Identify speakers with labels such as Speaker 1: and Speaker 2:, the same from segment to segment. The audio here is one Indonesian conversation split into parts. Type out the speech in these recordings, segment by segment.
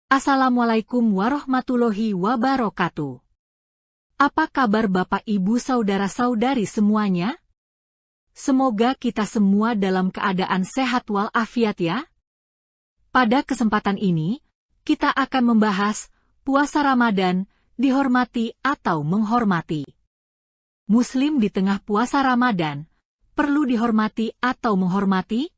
Speaker 1: Assalamualaikum warahmatullahi wabarakatuh. Apa kabar Bapak Ibu Saudara-saudari semuanya? Semoga kita semua dalam keadaan sehat walafiat ya. Pada kesempatan ini, kita akan membahas puasa Ramadan, dihormati atau menghormati. Muslim di tengah puasa Ramadan, perlu dihormati atau menghormati?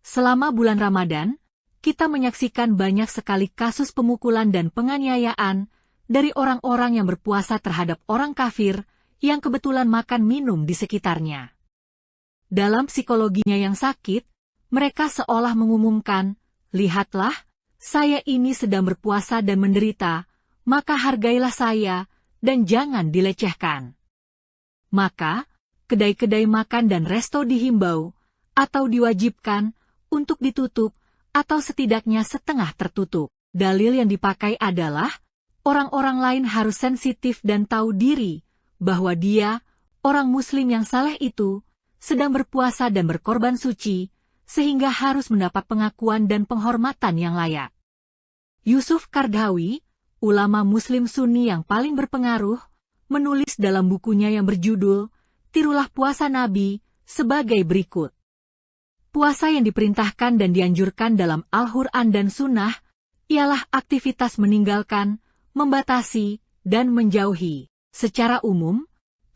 Speaker 1: Selama bulan Ramadan, kita menyaksikan banyak sekali kasus pemukulan dan penganiayaan dari orang-orang yang berpuasa terhadap orang kafir yang kebetulan makan minum di sekitarnya. Dalam psikologinya yang sakit, mereka seolah mengumumkan, "Lihatlah, saya ini sedang berpuasa dan menderita, maka hargailah saya dan jangan dilecehkan." Maka, kedai-kedai makan dan resto dihimbau atau diwajibkan untuk ditutup atau setidaknya setengah tertutup. Dalil yang dipakai adalah, orang-orang lain harus sensitif dan tahu diri bahwa dia, orang Muslim yang saleh itu, sedang berpuasa dan berkorban suci, sehingga harus mendapat pengakuan dan penghormatan yang layak. Yusuf Qaradawi, ulama Muslim Sunni yang paling berpengaruh, menulis dalam bukunya yang berjudul Tirulah Puasa Nabi sebagai berikut. Puasa yang diperintahkan dan dianjurkan dalam Al-Quran dan Sunnah ialah aktivitas meninggalkan, membatasi, dan menjauhi. Secara umum,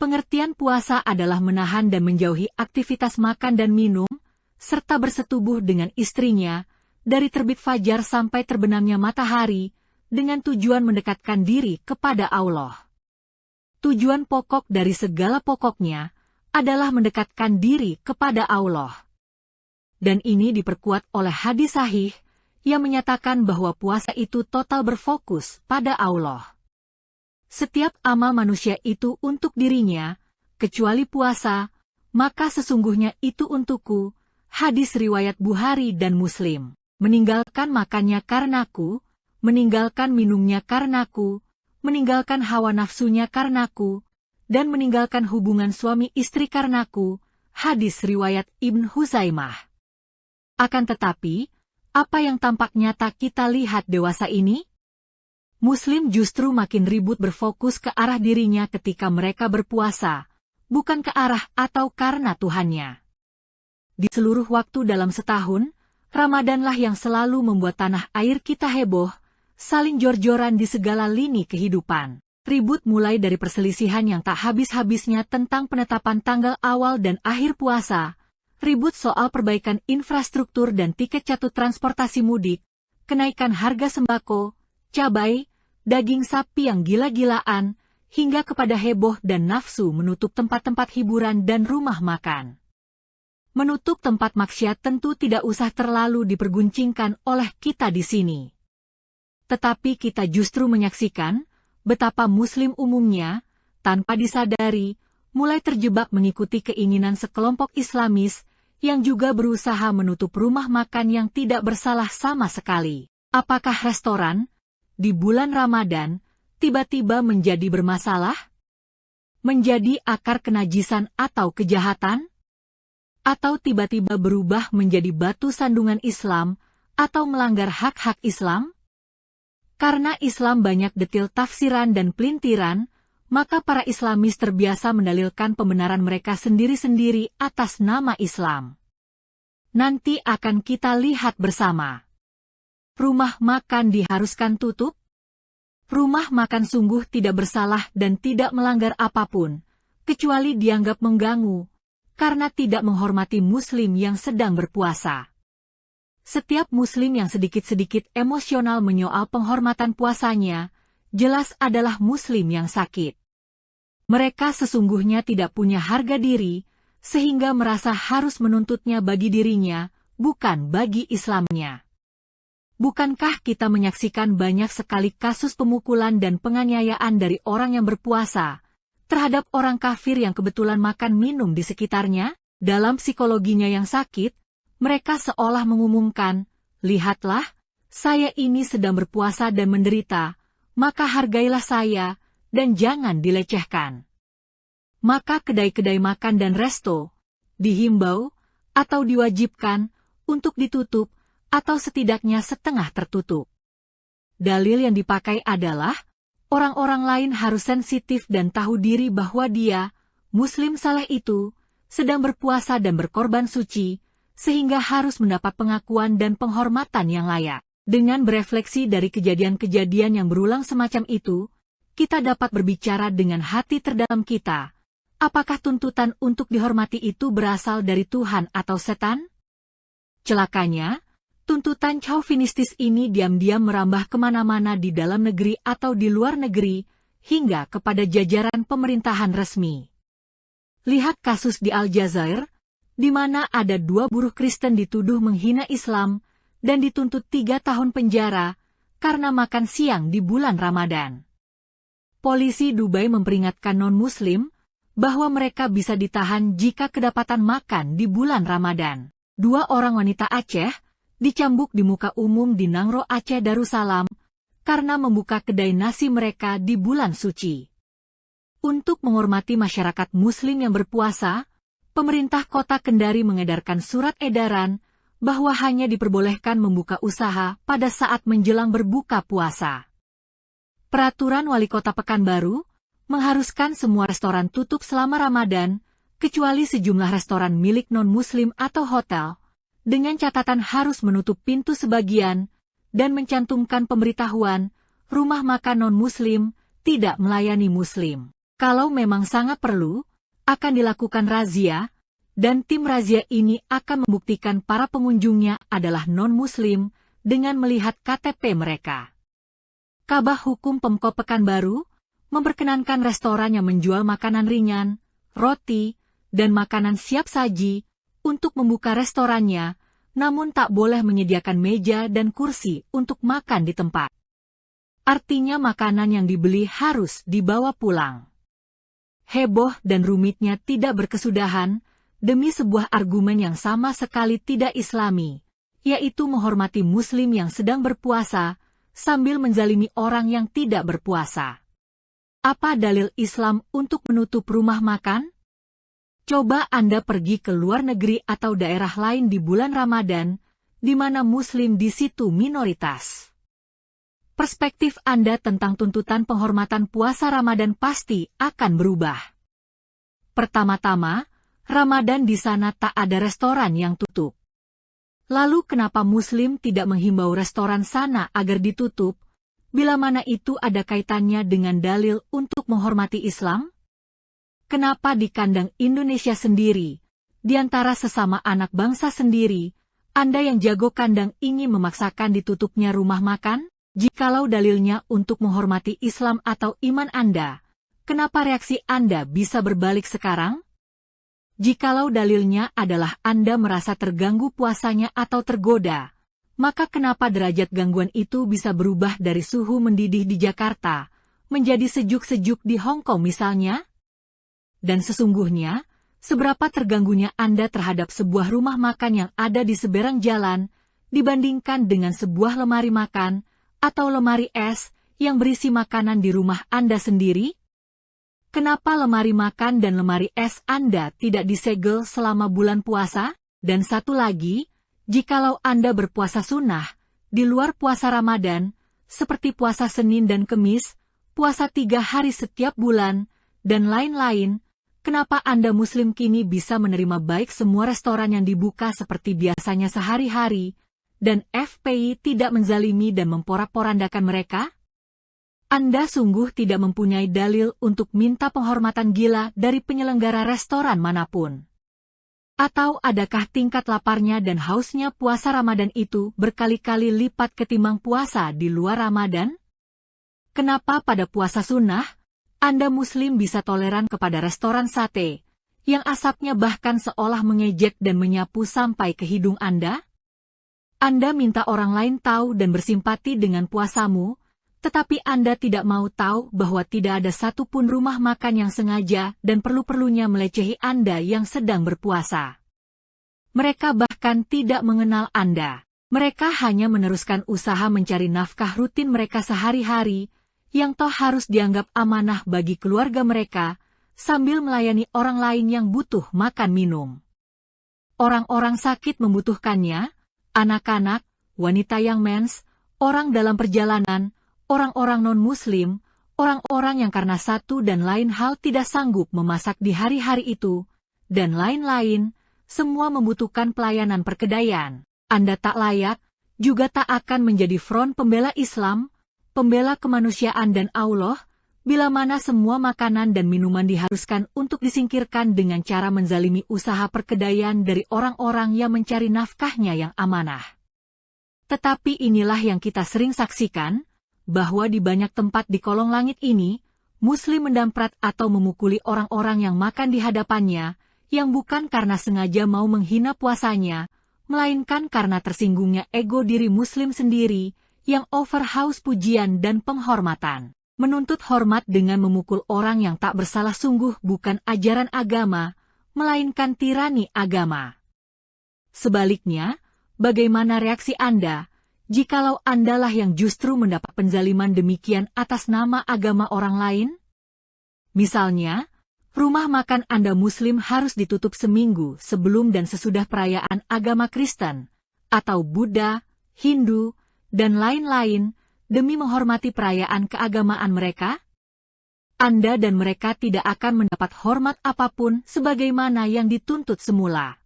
Speaker 1: pengertian puasa adalah menahan dan menjauhi aktivitas makan dan minum, serta bersetubuh dengan istrinya, dari terbit fajar sampai terbenamnya matahari, dengan tujuan mendekatkan diri kepada Allah. Tujuan pokok dari segala pokoknya adalah mendekatkan diri kepada Allah. Dan ini diperkuat oleh hadis sahih yang menyatakan bahwa puasa itu total berfokus pada Allah. Setiap amal manusia itu untuk dirinya, kecuali puasa, maka sesungguhnya itu untukku. Hadis riwayat Bukhari dan Muslim. Meninggalkan makannya karenaku, meninggalkan minumnya karenaku, meninggalkan hawa nafsunya karenaku, dan meninggalkan hubungan suami istri karenaku. Hadis riwayat Ibn Huzaimah. Akan tetapi, apa yang tampak nyata kita lihat dewasa ini? Muslim justru makin ribut berfokus ke arah dirinya ketika mereka berpuasa, bukan ke arah atau karena Tuhannya. Di seluruh waktu dalam setahun, Ramadanlah yang selalu membuat tanah air kita heboh, saling jor-joran di segala lini kehidupan. Ribut mulai dari perselisihan yang tak habis-habisnya tentang penetapan tanggal awal dan akhir puasa, ribut soal perbaikan infrastruktur dan tiket catut transportasi mudik, kenaikan harga sembako, cabai, daging sapi yang gila-gilaan, hingga kepada heboh dan nafsu menutup tempat-tempat hiburan dan rumah makan. Menutup tempat maksiat tentu tidak usah terlalu diperguncingkan oleh kita di sini. Tetapi kita justru menyaksikan betapa Muslim umumnya, tanpa disadari, mulai terjebak mengikuti keinginan sekelompok Islamis yang juga berusaha menutup rumah makan yang tidak bersalah sama sekali. Apakah restoran di bulan Ramadan tiba-tiba menjadi bermasalah? Menjadi akar kenajisan atau kejahatan? Atau tiba-tiba berubah menjadi batu sandungan Islam atau melanggar hak-hak Islam? Karena Islam banyak detil tafsiran dan pelintiran, maka para Islamis terbiasa mendalilkan pembenaran mereka sendiri-sendiri atas nama Islam. Nanti akan kita lihat bersama. Rumah makan diharuskan tutup? Rumah makan sungguh tidak bersalah dan tidak melanggar apapun, kecuali dianggap mengganggu, karena tidak menghormati Muslim yang sedang berpuasa. Setiap Muslim yang sedikit-sedikit emosional menyoal penghormatan puasanya, jelas adalah Muslim yang sakit. Mereka sesungguhnya tidak punya harga diri, sehingga merasa harus menuntutnya bagi dirinya, bukan bagi Islamnya. Bukankah kita menyaksikan banyak sekali kasus pemukulan dan penganiayaan dari orang yang berpuasa terhadap orang kafir yang kebetulan makan minum di sekitarnya? Dalam psikologinya yang sakit, mereka seolah mengumumkan, "Lihatlah, saya ini sedang berpuasa dan menderita, maka hargailah saya, dan jangan dilecehkan." Maka kedai-kedai makan dan resto dihimbau atau diwajibkan untuk ditutup atau setidaknya setengah tertutup. Dalil yang dipakai adalah, orang-orang lain harus sensitif dan tahu diri bahwa dia, Muslim saleh itu, sedang berpuasa dan berkorban suci, sehingga harus mendapat pengakuan dan penghormatan yang layak. Dengan berefleksi dari kejadian-kejadian yang berulang semacam itu, kita dapat berbicara dengan hati terdalam kita. Apakah tuntutan untuk dihormati itu berasal dari Tuhan atau setan? Celakanya, tuntutan chauvinistis ini diam-diam merambah kemana-mana di dalam negeri atau di luar negeri, hingga kepada jajaran pemerintahan resmi. Lihat kasus di Aljazair, di mana ada 2 buruh Kristen dituduh menghina Islam dan dituntut 3 tahun penjara karena makan siang di bulan Ramadan. Polisi Dubai memperingatkan non-Muslim bahwa mereka bisa ditahan jika kedapatan makan di bulan Ramadan. 2 orang wanita Aceh dicambuk di muka umum di Nangro Aceh Darussalam karena membuka kedai nasi mereka di bulan suci. Untuk menghormati masyarakat Muslim yang berpuasa, pemerintah kota Kendari mengedarkan surat edaran bahwa hanya diperbolehkan membuka usaha pada saat menjelang berbuka puasa. Peraturan Wali Kota Pekanbaru mengharuskan semua restoran tutup selama Ramadan, kecuali sejumlah restoran milik non-Muslim atau hotel, dengan catatan harus menutup pintu sebagian, dan mencantumkan pemberitahuan, rumah makan non-Muslim tidak melayani Muslim. Kalau memang sangat perlu, akan dilakukan razia, dan tim razia ini akan membuktikan para pengunjungnya adalah non-Muslim dengan melihat KTP mereka. Kabah Hukum Pemkot Pekanbaru memperkenankan restoran yang menjual makanan ringan, roti, dan makanan siap saji untuk membuka restorannya, namun tak boleh menyediakan meja dan kursi untuk makan di tempat. Artinya makanan yang dibeli harus dibawa pulang. Heboh dan rumitnya tidak berkesudahan demi sebuah argumen yang sama sekali tidak Islami, yaitu menghormati Muslim yang sedang berpuasa sambil menzalimi orang yang tidak berpuasa. Apa dalil Islam untuk menutup rumah makan? Coba Anda pergi ke luar negeri atau daerah lain di bulan Ramadan, di mana Muslim di situ minoritas. Perspektif Anda tentang tuntutan penghormatan puasa Ramadan pasti akan berubah. Pertama-tama, Ramadan di sana tak ada restoran yang tutup. Lalu kenapa Muslim tidak menghimbau restoran sana agar ditutup? Bila mana itu ada kaitannya dengan dalil untuk menghormati Islam? Kenapa di kandang Indonesia sendiri, di antara sesama anak bangsa sendiri, Anda yang jago kandang ingin memaksakan ditutupnya rumah makan? Jikalau dalilnya untuk menghormati Islam atau iman Anda, kenapa reaksi Anda bisa berbalik sekarang? Jikalau dalilnya adalah Anda merasa terganggu puasanya atau tergoda, maka kenapa derajat gangguan itu bisa berubah dari suhu mendidih di Jakarta menjadi sejuk-sejuk di Hong Kong misalnya? Dan sesungguhnya, seberapa terganggunya Anda terhadap sebuah rumah makan yang ada di seberang jalan dibandingkan dengan sebuah lemari makan atau lemari es yang berisi makanan di rumah Anda sendiri? Kenapa lemari makan dan lemari es Anda tidak disegel selama bulan puasa? Dan satu lagi, jikalau Anda berpuasa sunnah, di luar puasa Ramadan, seperti puasa Senin dan Kemis, puasa 3 hari setiap bulan, dan lain-lain, kenapa Anda Muslim kini bisa menerima baik semua restoran yang dibuka seperti biasanya sehari-hari, dan FPI tidak menzalimi dan memporak-porandakan mereka? Anda sungguh tidak mempunyai dalil untuk minta penghormatan gila dari penyelenggara restoran manapun. Atau adakah tingkat laparnya dan hausnya puasa Ramadan itu berkali-kali lipat ketimbang puasa di luar Ramadan? Kenapa pada puasa sunnah, Anda Muslim bisa toleran kepada restoran sate, yang asapnya bahkan seolah mengejek dan menyapu sampai ke hidung Anda? Anda minta orang lain tahu dan bersimpati dengan puasamu, tetapi Anda tidak mau tahu bahwa tidak ada satupun rumah makan yang sengaja dan perlu-perlunya melecehi Anda yang sedang berpuasa. Mereka bahkan tidak mengenal Anda. Mereka hanya meneruskan usaha mencari nafkah rutin mereka sehari-hari, yang toh harus dianggap amanah bagi keluarga mereka, sambil melayani orang lain yang butuh makan minum. Orang-orang sakit membutuhkannya, anak-anak, wanita yang mens, orang dalam perjalanan, orang-orang non-muslim, orang-orang yang karena satu dan lain hal tidak sanggup memasak di hari-hari itu, dan lain-lain, semua membutuhkan pelayanan perkedaian. Anda tak layak, juga tak akan menjadi front pembela Islam, pembela kemanusiaan dan Allah, bila mana semua makanan dan minuman diharuskan untuk disingkirkan dengan cara menzalimi usaha perkedaian dari orang-orang yang mencari nafkahnya yang amanah. Tetapi inilah yang kita sering saksikan, bahwa di banyak tempat di kolong langit ini, Muslim mendamprat atau memukuli orang-orang yang makan di hadapannya, yang bukan karena sengaja mau menghina puasanya, melainkan karena tersinggungnya ego diri Muslim sendiri, yang overhaus pujian dan penghormatan. Menuntut hormat dengan memukul orang yang tak bersalah sungguh bukan ajaran agama, melainkan tirani agama. Sebaliknya, bagaimana reaksi Anda, jikalau Andalah yang justru mendapat penzaliman demikian atas nama agama orang lain? Misalnya, rumah makan Anda Muslim harus ditutup seminggu sebelum dan sesudah perayaan agama Kristen, atau Buddha, Hindu, dan lain-lain, demi menghormati perayaan keagamaan mereka? Anda dan mereka tidak akan mendapat hormat apapun sebagaimana yang dituntut semula.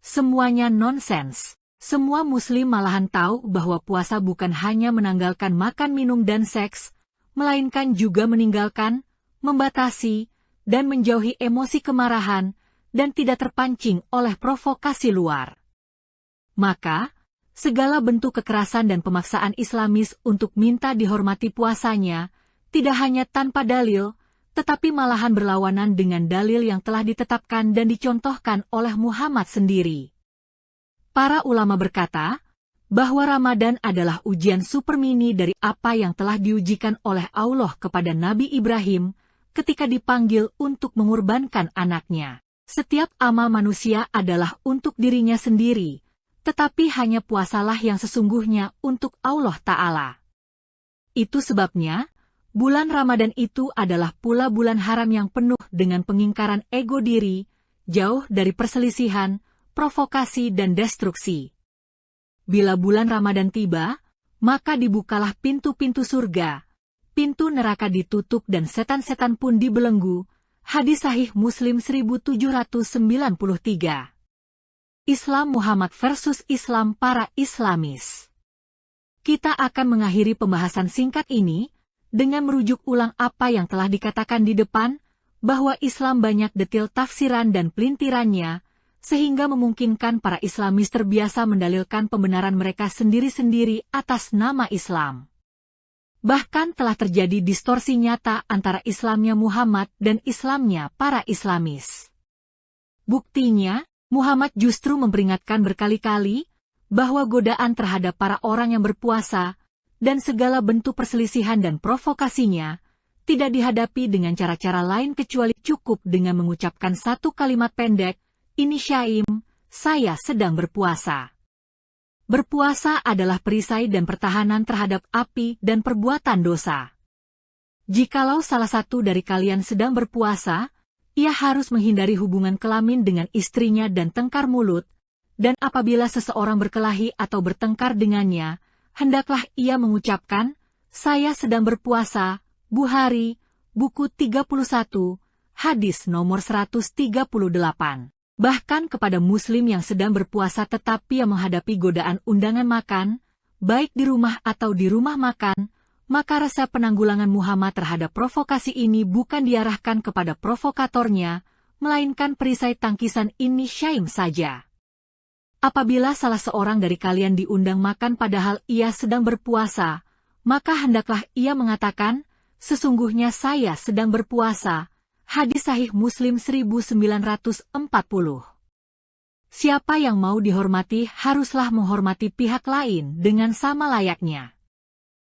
Speaker 1: Semuanya nonsens. Semua Muslim malahan tahu bahwa puasa bukan hanya menanggalkan makan minum dan seks, melainkan juga meninggalkan, membatasi, dan menjauhi emosi kemarahan, dan tidak terpancing oleh provokasi luar. Maka, segala bentuk kekerasan dan pemaksaan Islamis untuk minta dihormati puasanya, tidak hanya tanpa dalil, tetapi malahan berlawanan dengan dalil yang telah ditetapkan dan dicontohkan oleh Muhammad sendiri. Para ulama berkata, bahwa Ramadan adalah ujian super mini dari apa yang telah diujikan oleh Allah kepada Nabi Ibrahim, ketika dipanggil untuk mengorbankan anaknya. Setiap amal manusia adalah untuk dirinya sendiri, tetapi hanya puasalah yang sesungguhnya untuk Allah Ta'ala. Itu sebabnya, bulan Ramadan itu adalah pula bulan haram yang penuh dengan pengingkaran ego diri, jauh dari perselisihan, provokasi dan destruksi. Bila bulan Ramadan tiba, maka dibukalah pintu-pintu surga, pintu neraka ditutup dan setan-setan pun dibelenggu. Hadis Sahih Muslim 1793. Islam Muhammad versus Islam para Islamis. Kita akan mengakhiri pembahasan singkat ini dengan merujuk ulang apa yang telah dikatakan di depan, bahwa Islam banyak detil tafsiran dan pelintirannya, sehingga memungkinkan para Islamis terbiasa mendalilkan pembenaran mereka sendiri-sendiri atas nama Islam. Bahkan telah terjadi distorsi nyata antara Islamnya Muhammad dan Islamnya para Islamis. Buktinya, Muhammad justru memperingatkan berkali-kali bahwa godaan terhadap para orang yang berpuasa dan segala bentuk perselisihan dan provokasinya tidak dihadapi dengan cara-cara lain kecuali cukup dengan mengucapkan satu kalimat pendek, "Ini Syaim, saya sedang berpuasa." Berpuasa adalah perisai dan pertahanan terhadap api dan perbuatan dosa. Jikalau salah satu dari kalian sedang berpuasa, ia harus menghindari hubungan kelamin dengan istrinya dan tengkar mulut, dan apabila seseorang berkelahi atau bertengkar dengannya, hendaklah ia mengucapkan, "Saya sedang berpuasa." Bukhari, buku 31, hadis nomor 138. Bahkan kepada Muslim yang sedang berpuasa tetapi yang menghadapi godaan undangan makan, baik di rumah atau di rumah makan, maka resep penanggulangan Muhammad terhadap provokasi ini bukan diarahkan kepada provokatornya, melainkan perisai tangkisan ini Syaim saja. Apabila salah seorang dari kalian diundang makan padahal ia sedang berpuasa, maka hendaklah ia mengatakan, "Sesungguhnya saya sedang berpuasa." Hadis Sahih Muslim 1940. Siapa yang mau dihormati haruslah menghormati pihak lain dengan sama layaknya.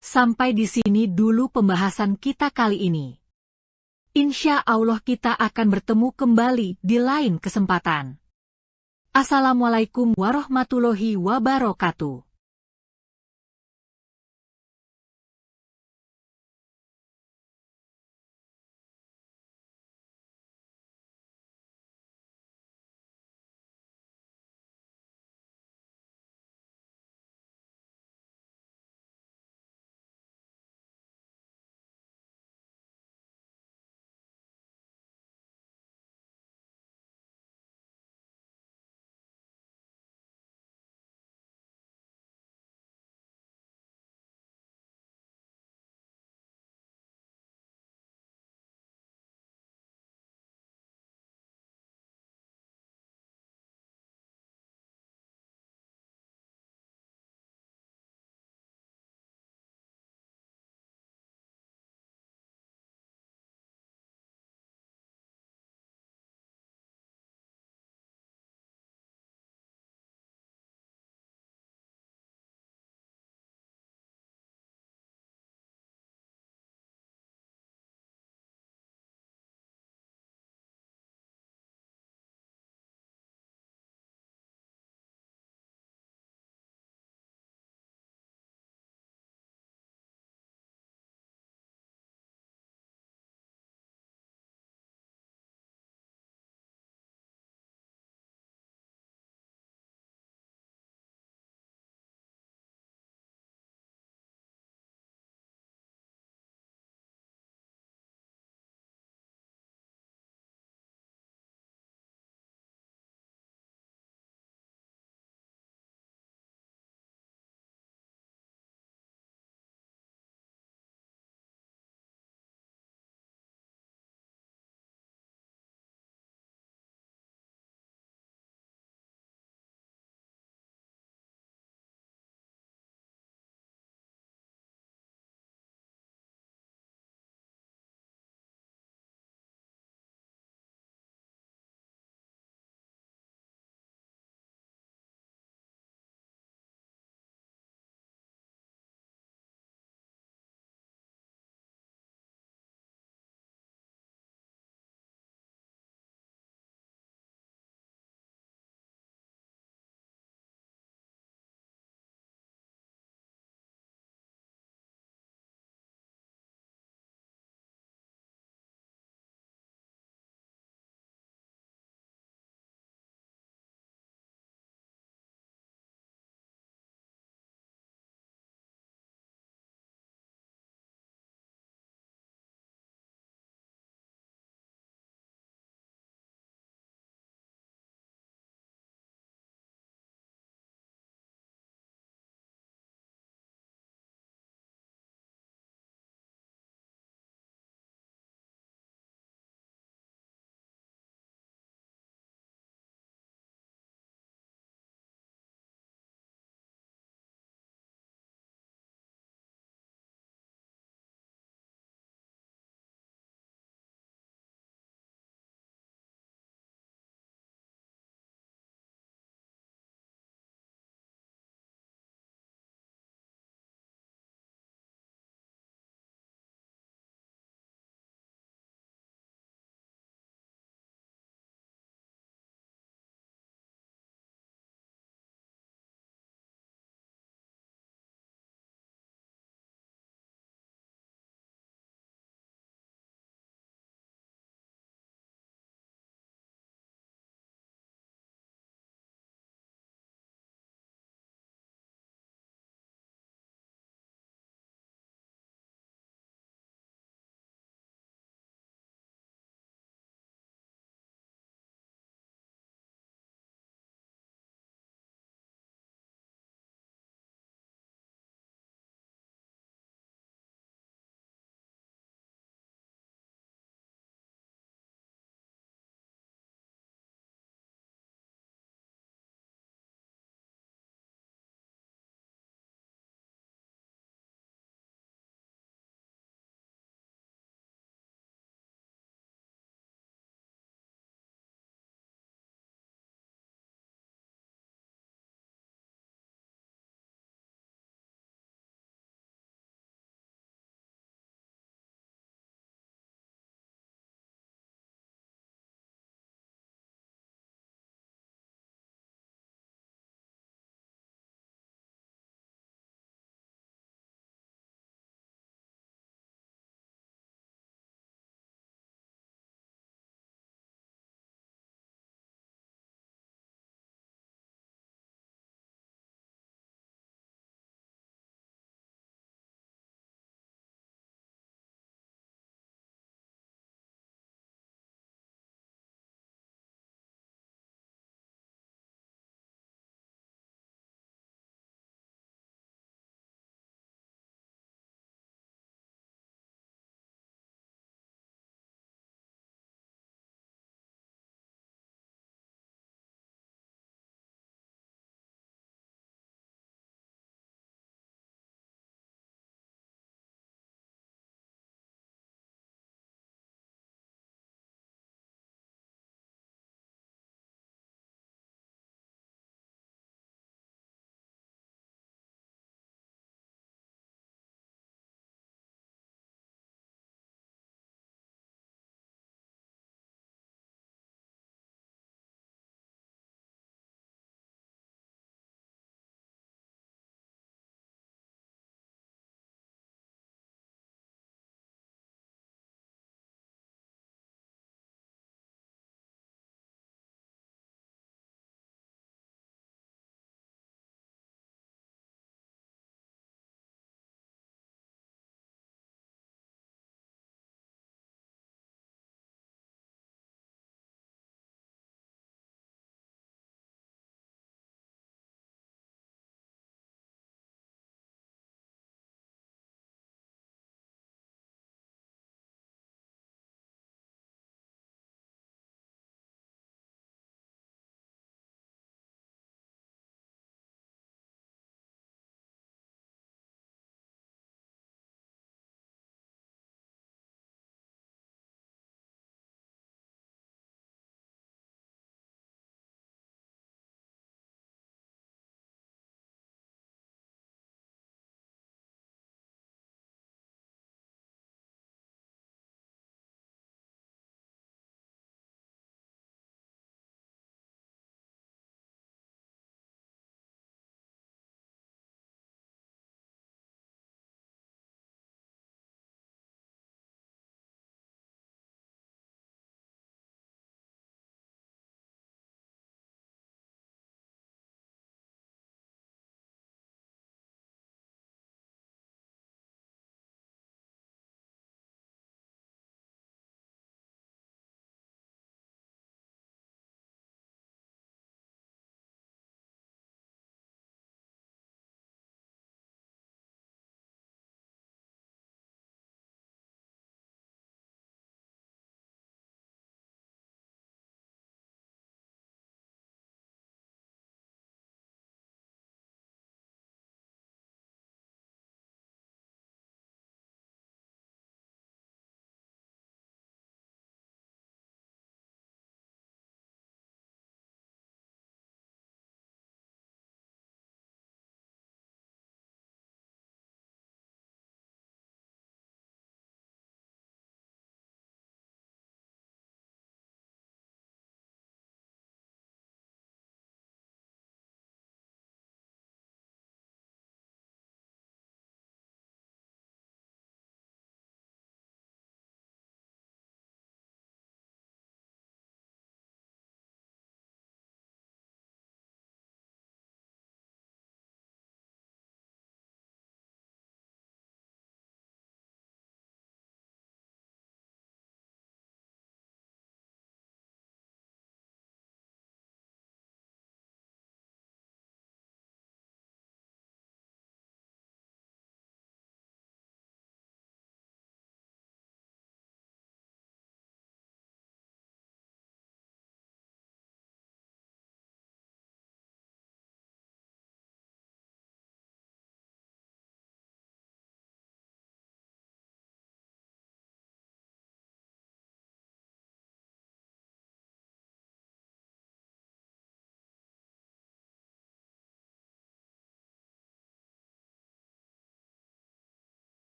Speaker 1: Sampai di sini dulu pembahasan kita kali ini. Insya Allah kita akan bertemu kembali di lain kesempatan. Assalamualaikum warahmatullahi wabarakatuh.